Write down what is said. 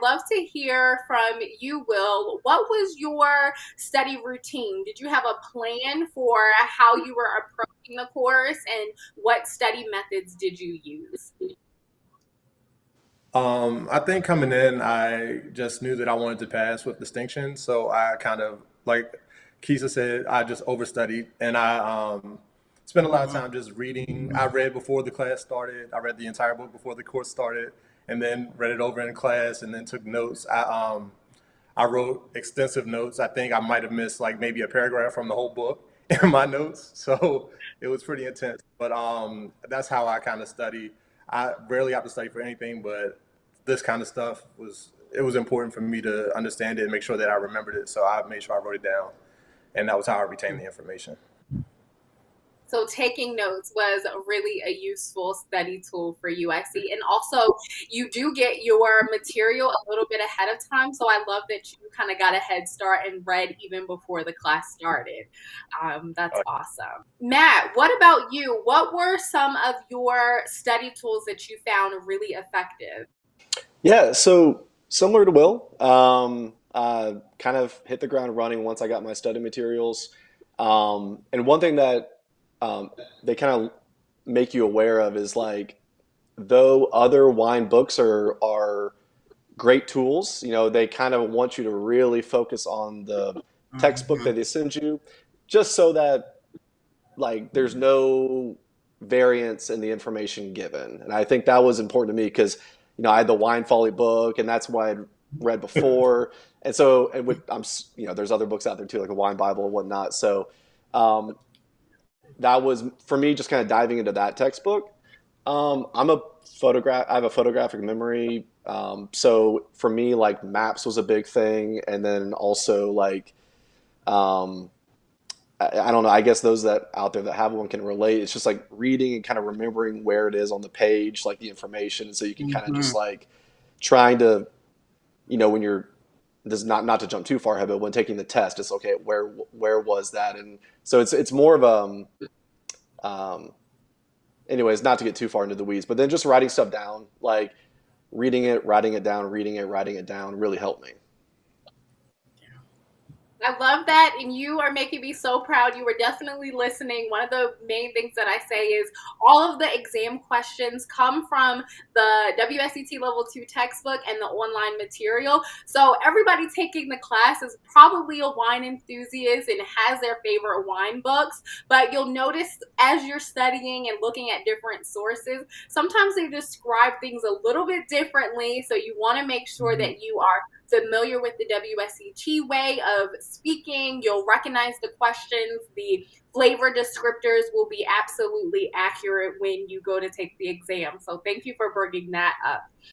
I'd love to hear from you, Will. What was your study routine? Did you have a plan for how you were approaching the course, and what study methods did you use? I think coming in, I just knew that I wanted to pass with distinction. So I kind of, like Keisha said, I just overstudied and I spent a lot of time just reading. I read before the class started. I read the entire book before the course started, and then read it over in class, and then took notes. I wrote extensive notes. I think I might have missed like maybe a paragraph from the whole book in my notes. So it was pretty intense. But that's how I kind of study. I rarely have to study for anything, but this kind of stuff was important for me to understand it and make sure that I remembered it. So I made sure I wrote it down, and that was how I retained the information. So taking notes was really a useful study tool for USC. And also, you do get your material a little bit ahead of time. So I love that you kind of got a head start and read even before the class started. That's awesome. Matt, what about you? What were some of your study tools that you found really effective? Yeah, so similar to Will, kind of hit the ground running once I got my study materials. And one thing that they kind of make you aware of is like, though other wine books are great tools, they kind of want you to really focus on the textbook that they send you, just so that like there's no variance in the information given. And I think that was important to me because I had the wine folly book, and that's what I'd read before. And so, and with there's other books out there too, like a wine Bible and whatnot. So um, that was for me just kind of diving into that textbook. I have a photographic memory. So for me, like maps was a big thing, and then also like um, I don't know. I guess those that out there that have one can relate. It's just like reading and kind of remembering where it is on the page, like the information, and so you can kind of just like trying to, when you're this not to jump too far ahead, but when taking the test, it's okay. Where was that? And so it's more of um, anyways, not to get too far into the weeds, but then just writing stuff down, like reading it, writing it down, reading it, writing it down, really helped me. I love that, and you are making me so proud. You were definitely listening. One of the main things that I say is all of the exam questions come from the WSET Level 2 textbook and the online material. So everybody taking the class is probably a wine enthusiast and has their favorite wine books, but you'll notice as you're studying and looking at different sources, sometimes they describe things a little bit differently. So you want to make sure that you are familiar with the WSET way of speaking. You'll recognize the questions. The flavor descriptors will be absolutely accurate when you go to take the exam. So thank you for bringing that up.